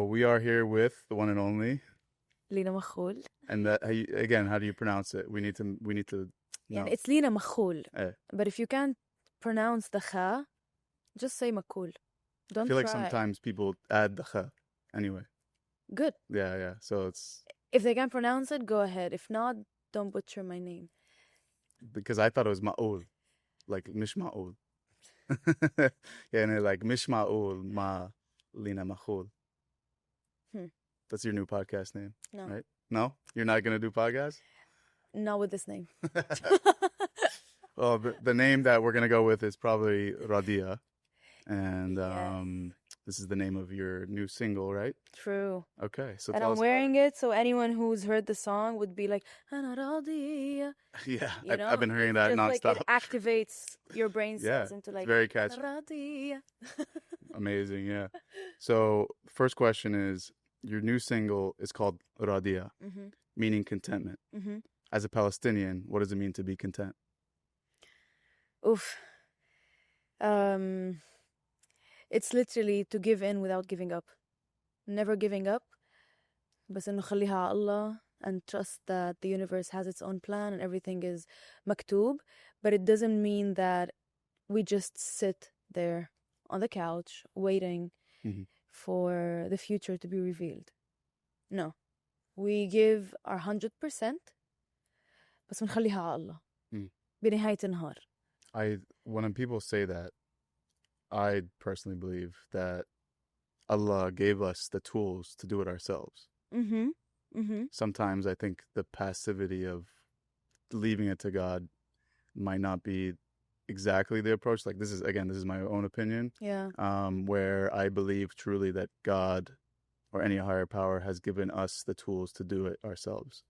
We are here with the one and only, Lina Makoul. and that again, how do you pronounce it? We need to Yeah, know. it's Lina Makoul. Eh. But if you can't pronounce the kha, just say Makoul. I Don't feel like try. sometimes people add the kha. Anyway, Good. yeah. So it's If they can pronounce it, go ahead. If not, don't butcher my name. because I thought it was ma'ul, like mish ma'ul. Yeah, and like mish ma'ul ma Lina Makoul. That's your new podcast name, No. right? No, you're not gonna do podcasts. Not with this name. Well, the name that we're gonna go with is probably Radia, and Yes. this is the name of your new single, right? True. Okay, so And tell I'm us wearing it so anyone who's heard the song would be like, "Ana radiyya." Yeah, You know, I've been hearing that it's like nonstop. it activates your brain Yeah, cells into it's like, very "Ana catchy. radiyya." Amazing, yeah. So, first question is your new single is called Radia, meaning contentment. As a Palestinian, what does it mean to be content? Oof. It's literally to give in without giving up. Never giving up. بس إنه خليها على الله and trust that the universe has its own plan and everything is maktub. But it doesn't mean that we just sit there on the couch waiting for the future to be revealed. No. We give our 100% بس بنخليها على الله بنهاية النهار. When people say that, I personally believe that Allah gave us the tools to do it ourselves. Sometimes I think the passivity of leaving it to God might not be exactly the approach. Like this is my own opinion. Yeah. Where I believe truly that God or any higher power has given us the tools to do it ourselves.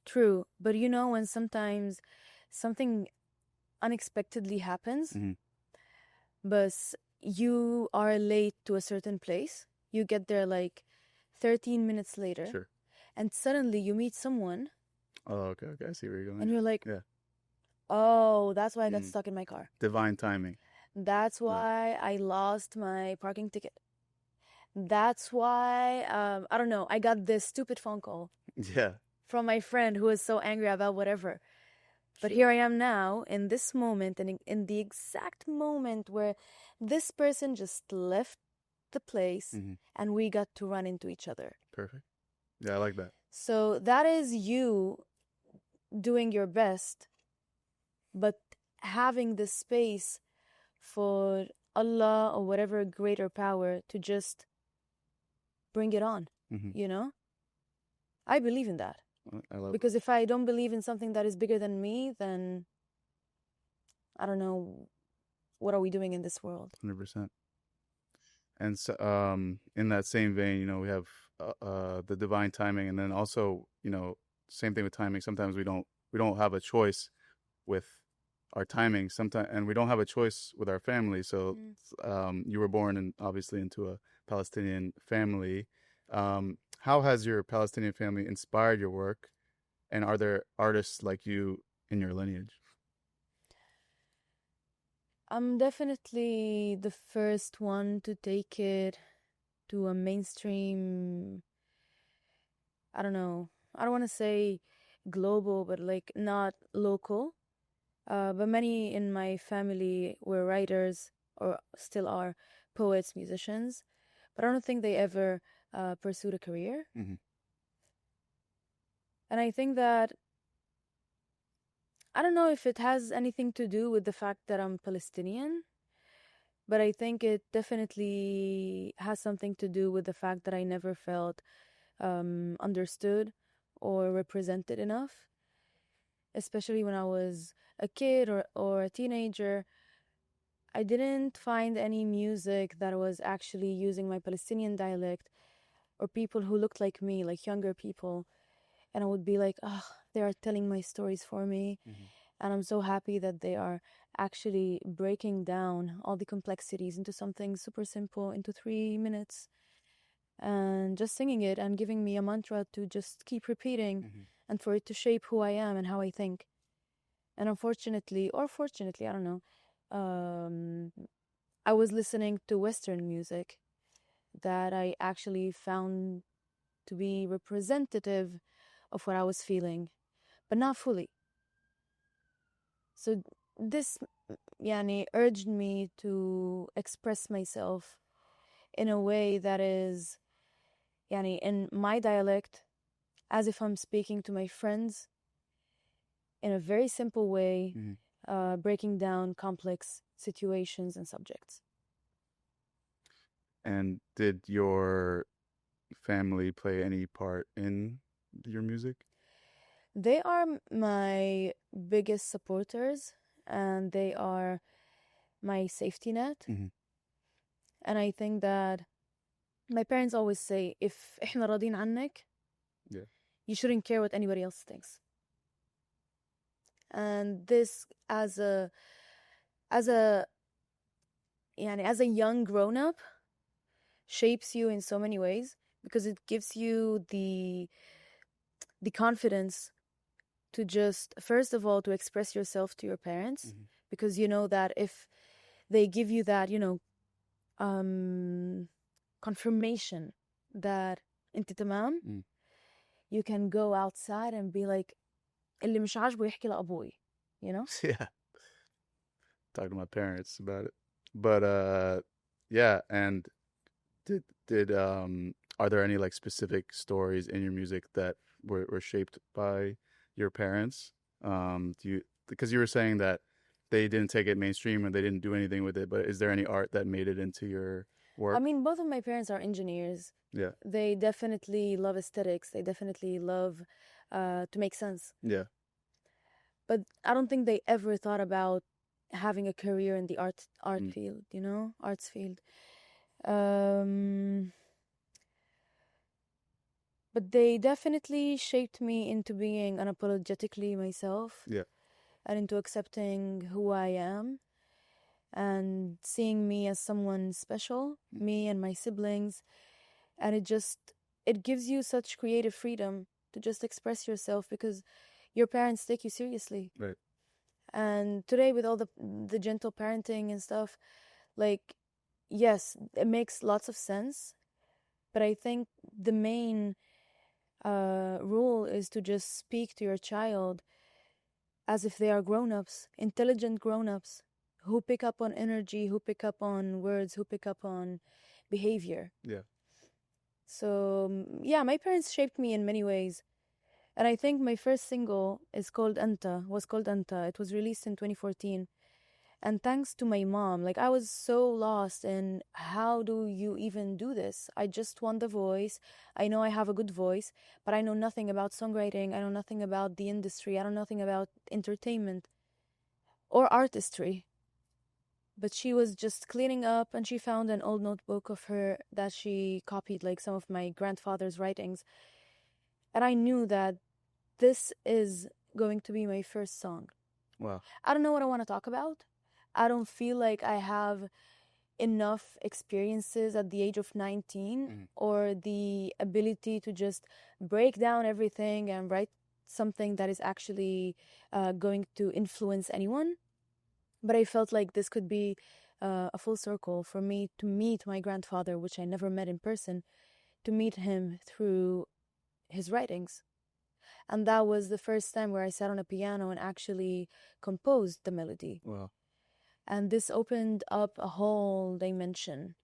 True. But you know, when sometimes something unexpectedly happens, but you are late to a certain place, you get there like 13 minutes later. Sure. And suddenly you meet someone. Oh, okay. I see where you're going. And you're like, yeah. Oh, that's why I got stuck in my car. Divine timing. That's why I lost my parking ticket. That's why, I don't know, I got this stupid phone call. Yeah. From my friend who was so angry about whatever. But here I am now in this moment and in the exact moment where this person just left the place and we got to run into each other. Perfect. Yeah, I like that. So that is you doing your best, but having the space for Allah or whatever greater power to just bring it on, you know? I believe in that. I love because if I don't believe in something that is bigger than me, then I don't know, what are we doing in this world? 100%. And so, in that same vein, you know, we have the divine timing, and then also, you know, same thing with timing. Sometimes we don't have a choice with our timing. Sometimes, and we don't have a choice with our family. So, you were born obviously into a Palestinian family. How has your Palestinian family inspired your work? And are there artists like you in your lineage? I'm definitely the first one to take it to a mainstream, I don't know, I don't want to say global, but like not local. But many in my family were writers or still are poets, musicians. But I don't think they ever pursued a career. And I think that, I don't know if it has anything to do with the fact that I'm Palestinian, but I think it definitely has something to do with the fact that I never felt understood or represented enough. Especially when I was a kid or a teenager, I didn't find any music that was actually using my Palestinian dialect or people who looked like me, like younger people. And I would be like, oh, they are telling my stories for me. And I'm so happy that they are actually breaking down all the complexities into something super simple, into 3 minutes. And just singing it and giving me a mantra to just keep repeating and for it to shape who I am and how I think. And unfortunately, or fortunately, I don't know, I was listening to Western music that I actually found to be representative of what I was feeling, but not fully. So this yani urged me to express myself in a way that is yani in my dialect, as if I'm speaking to my friends in a very simple way, breaking down complex situations and subjects. And did your family play any part in your music? They are my biggest supporters, and they are my safety net. And I think that my parents always say, if إحنا راضين عنك, you shouldn't care what anybody else thinks. And this as a young grown-up shapes you in so many ways, because it gives you the confidence to just, first of all, to express yourself to your parents, because you know that if they give you that, confirmation that انت تمام, you can go outside and be like, اللي مش عاجبه يحكي لأبوي, Yeah. Talk to my parents about it. But yeah, and did are there any like specific stories in your music that were shaped by your parents? Because you were saying that they didn't take it mainstream and they didn't do anything with it, but is there any art that made it into your work? I mean, both of my parents are engineers. Yeah. They definitely love aesthetics. They definitely love to make sense. Yeah. But I don't think they ever thought about having a career in the art field, arts field. But they definitely shaped me into being unapologetically myself. Yeah. And into accepting who I am and seeing me as someone special, me and my siblings. And it gives you such creative freedom to just express yourself, because your parents take you seriously. Right. And today, with all the gentle parenting and stuff, like, yes, it makes lots of sense. But I think the main rule is to just speak to your child as if they are grown-ups, intelligent grown-ups, who pick up on energy, who pick up on words, who pick up on behavior. Yeah. So, yeah, my parents shaped me in many ways. And I think my first single was called Anta. It was released in 2014. And thanks to my mom, like, I was so lost in how do you even do this? I just want the voice. I know I have a good voice, but I know nothing about songwriting. I know nothing about the industry. I know nothing about entertainment or artistry. But she was just cleaning up, and she found an old notebook of her that she copied, like, some of my grandfather's writings. And I knew that this is going to be my first song. Wow. I don't know what I want to talk about. I don't feel like I have enough experiences at the age of 19 or the ability to just break down everything and write something that is actually going to influence anyone. But I felt like this could be a full circle for me to meet my grandfather, which I never met in person, to meet him through his writings. And that was the first time where I sat on a piano and actually composed the melody. Wow. And this opened up a whole dimension.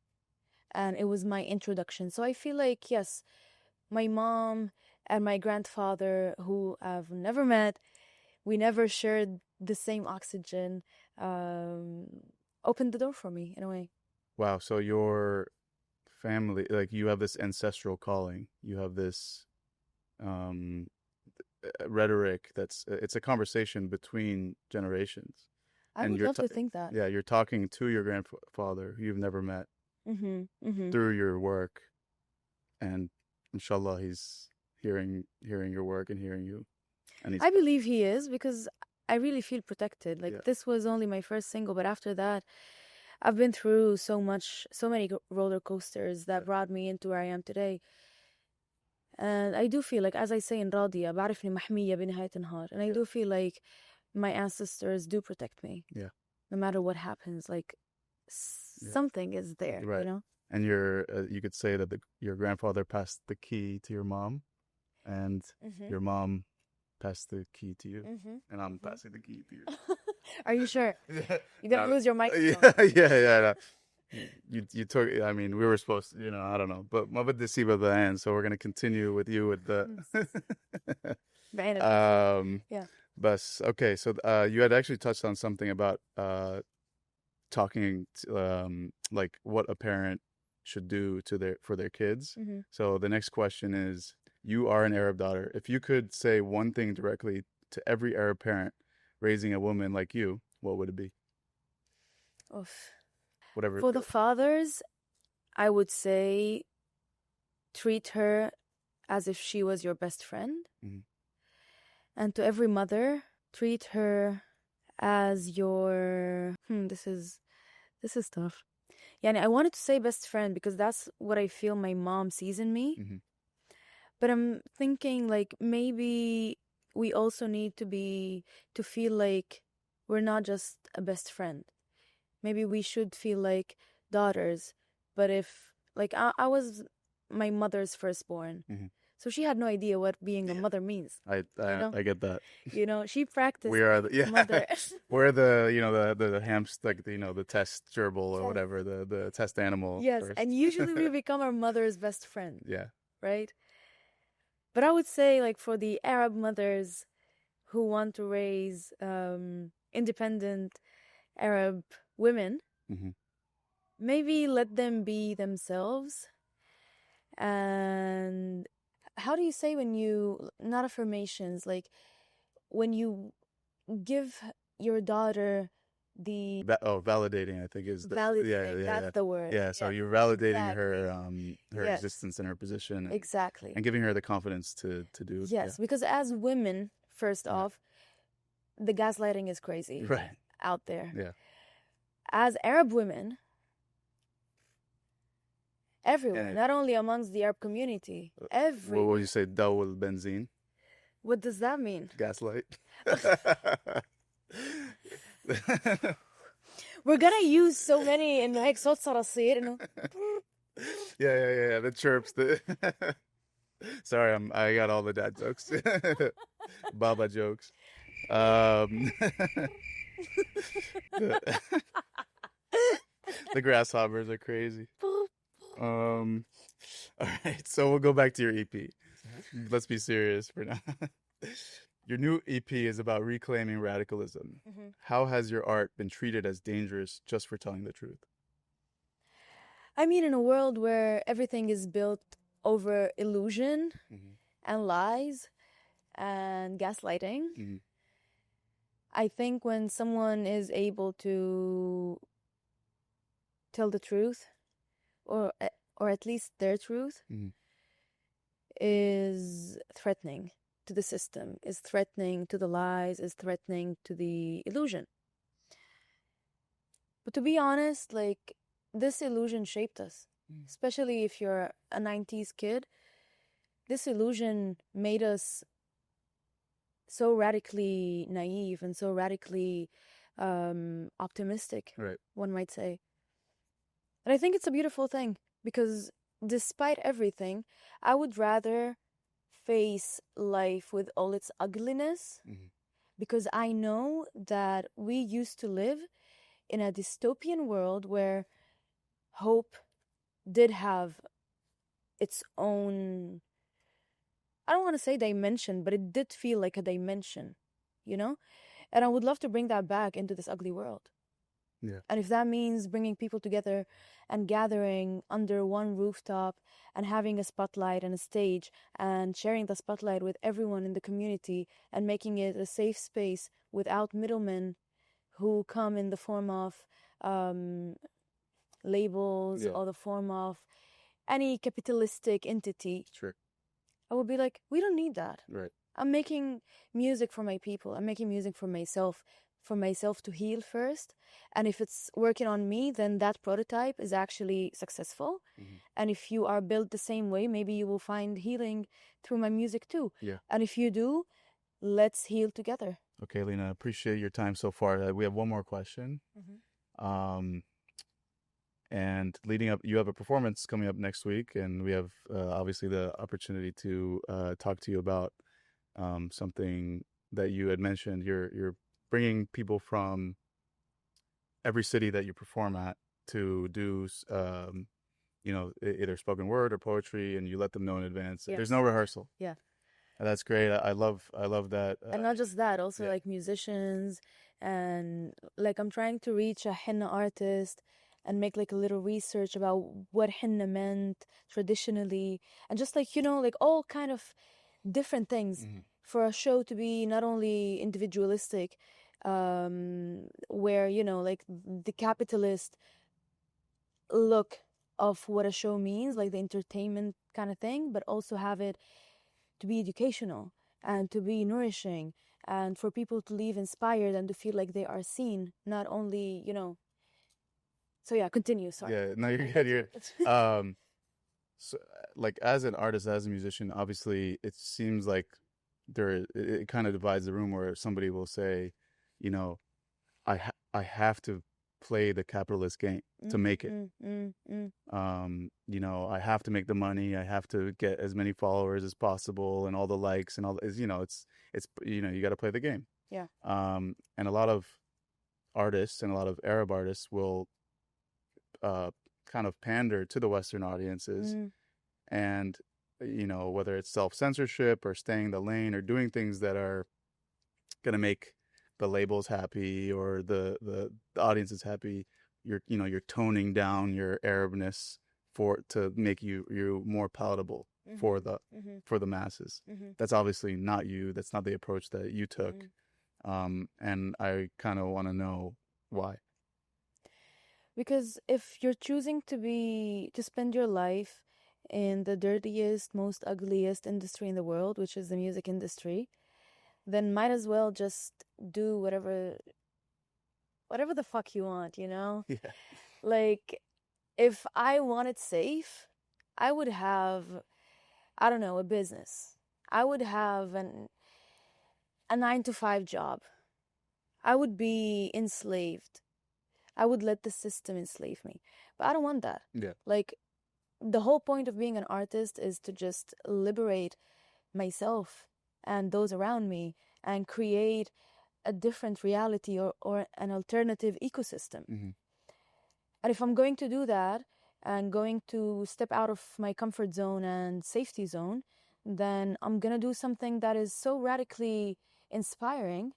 And it was my introduction. So I feel like, yes, my mom and my grandfather, who I've never met, we never shared the same oxygen, opened the door for me in a way. Wow. So your family, like, you have this ancestral calling. You have this rhetoric it's a conversation between generations. I would love to think that. Yeah, you're talking to your grandfather who you've never met through your work, and inshallah he's hearing your work and hearing you. And I believe he is, because I really feel protected. Like, Yeah. this was only my first single, but after that, I've been through so many roller coasters that brought me into where I am today. And I do feel like, as I say in Radia, بعرفني محمية بنهاية النهار. And I do feel like my ancestors do protect me. Yeah. No matter what happens, like, something is there, Right. and you could say that your grandfather passed the key to your mom, and Mm-hmm. your mom passed the key to you, Mm-hmm. and I'm passing the key to you. Are you sure? Yeah. You didn't No, lose your microphone. yeah. No. You took. I mean, we were supposed to. I don't know, but ما بدي اسيبها the end. So we're gonna continue with you with the. بعين الحظ. Yeah. But okay, so you had actually touched on something about talking like what a parent should do for their kids. Mm-hmm. So the next question is, you are an Arab daughter. If you could say one thing directly to every Arab parent raising a woman like you, what would it be? Oof. Whatever. For the fathers, I would say treat her as if she was your best friend. Mm-hmm. And to every mother, treat her as your this is tough. Yani, I wanted to say best friend because that's what I feel my mom sees in me. Mm-hmm. But I'm thinking like maybe we also need to feel like we're not just a best friend. Maybe we should feel like daughters. But if like I was my mother's firstborn. Mm-hmm. So she had no idea what being a mother means. I get that. She practiced. We are the mother. we're the hamster, like the test gerbil or whatever, the test animal. Yes, first. and usually we become our mother's best friend. Yeah. Right? But I would say like for the Arab mothers who want to raise independent Arab women, mm-hmm. maybe let them be themselves. And how do you say when you, not affirmations, like when you give your daughter the validating, I think is the that's the word. Yeah, so you're validating exactly. her Yes. existence and her position, Exactly, and giving her the confidence to do it. Yes, because as women, first off, the gaslighting is crazy out there. Yeah. As Arab women, everyone, not only amongst the Arab community, everyone. What would you say? Dawul benzine. What does that mean? Gaslight. We're gonna use so many إنه هيك صوت صراصير إنه. Yeah. The chirps. Sorry, I got all the dad jokes. Baba jokes. The grasshoppers are crazy. All right, so we'll go back to your EP. Let's be serious for now. Your new EP is about reclaiming radicalism. Mm-hmm. How has your art been treated as dangerous just for telling the truth? I mean, in a world where everything is built over illusion and lies and gaslighting, I think when someone is able to tell the truth, or at least their truth, is threatening to the system, is threatening to the lies, is threatening to the illusion. But to be honest, like, this illusion shaped us, especially if you're a 90s kid. This illusion made us so radically naive and so radically optimistic, one might say. And I think it's a beautiful thing, because despite everything, I would rather face life with all its ugliness, because I know that we used to live in a dystopian world where hope did have its own, I don't want to say dimension, but it did feel like a dimension, And I would love to bring that back into this ugly world. Yeah. And if that means bringing people together and gathering under one rooftop and having a spotlight and a stage and sharing the spotlight with everyone in the community and making it a safe space without middlemen who come in the form of labels or the form of any capitalistic entity, I would be like, we don't need that. Right. I'm making music for my people. I'm making music for myself to heal first. And if it's working on me, then that prototype is actually successful. And if you are built the same way, maybe you will find healing through my music too. Yeah. And if you do, let's heal together. Okay, Lina, appreciate your time so far. We have one more question. And leading up, you have a performance coming up next week, and we have obviously the opportunity to talk to you about something that you had mentioned. You're bringing people from every city that you perform at to do either spoken word or poetry, and you let them know in advance. Yes. There's no rehearsal. Yeah. And that's great. I love that. And not just that, also yeah. like musicians, and like I'm trying to reach a henna artist and make like a little research about what henna meant traditionally, and just like like all kind of different things for a show to be not only individualistic, where like the capitalist look of what a show means, like the entertainment kind of thing, but also have it to be educational and to be nourishing, and for people to leave inspired and to feel like they are seen, not only so yeah, continue. Sorry. Yeah, no, you're good. You're so like as an artist, as a musician, obviously it seems like it kind of divides the room where somebody will say, I have to play the capitalist game to make it. I have to make the money. I have to get as many followers as possible and all the likes and all. It's you got to play the game. Yeah. And a lot of artists and a lot of Arab artists will kind of pander to the Western audiences, and whether it's self-censorship or staying the lane or doing things that are gonna make the labels happy or the audiences happy, you're toning down your Arabness to make you more palatable for the masses. That's obviously not you. That's not the approach that you took. And I kind of want to know why. Because if you're choosing to spend your life in the dirtiest, most ugliest industry in the world, which is the music industry, then might as well just do whatever the fuck you want, Yeah. Like, if I wanted safe, I would have, I don't know, a business. I would have a 9-to-5 job. I would be enslaved. I would let the system enslave me. But I don't want that. Yeah. Like, the whole point of being an artist is to just liberate myself and those around me and create a different reality or an alternative ecosystem. And if I'm going to do that and going to step out of my comfort zone and safety zone, then I'm going to do something that is so radically inspiring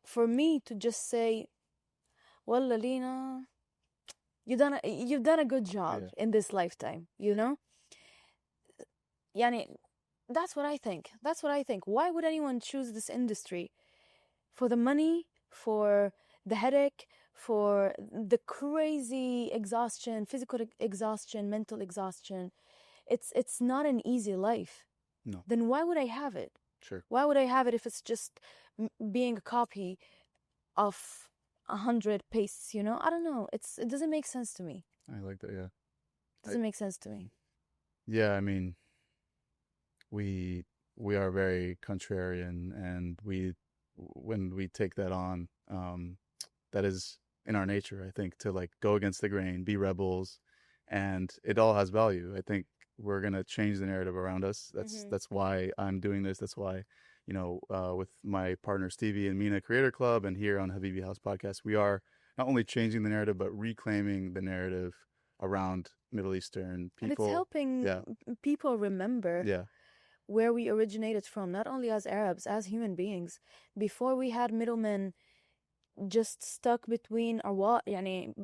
for me to just say, well, Lina, you've done a good job in this lifetime, Yani, that's what I think. Why would anyone choose this industry? For the money, for the headache, for the crazy exhaustion, physical exhaustion, mental exhaustion. It's not an easy life. No. Then why would I have it? Sure. Why would I have it if it's just being a copy of 100 pastes, I don't know. It doesn't make sense to me. I like that, yeah. It doesn't make sense to me. Yeah, I mean, we are very contrarian, and when we take that on, that is in our nature, I think, to like go against the grain, be rebels, and it all has value. I think we're going to change the narrative around us. That's why I'm doing this. That's why, with my partner Stevie and Mina Creator Club and here on Habibi House podcast, we are not only changing the narrative, but reclaiming the narrative around Middle Eastern people. And it's helping people remember where we originated from, not only as Arabs, as human beings. Before we had middlemen just stuck between our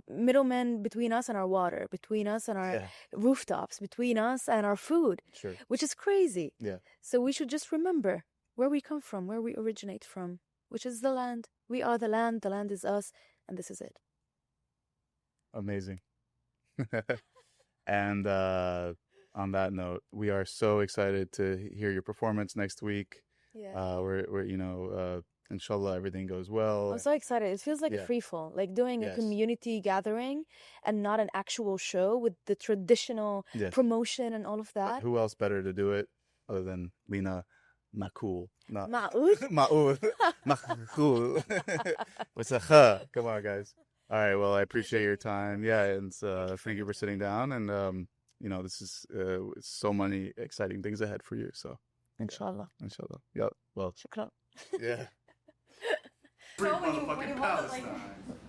middlemen between us and our water, between us and our rooftops, between us and our food, which is crazy. Yeah. So we should just remember where we come from, where we originate from, which is the land. We are the land is us, and this is it. Amazing. And on that note, we are so excited to hear your performance next week. Yeah. We're inshallah, everything goes well. I'm so excited. It feels like a free fall, like doing a community gathering and not an actual show with the traditional promotion and all of that. But who else better to do it other than Lina Makoul? Ma'oud? Ma'oud. Makoul. What's a kha? Come on, guys. All right. Well, I appreciate your time. Yeah, and thank you for sitting down. And this is so many exciting things ahead for you. So, Inshallah. inshallah. Yeah. Well. Shukran. Yeah. So when you bought it like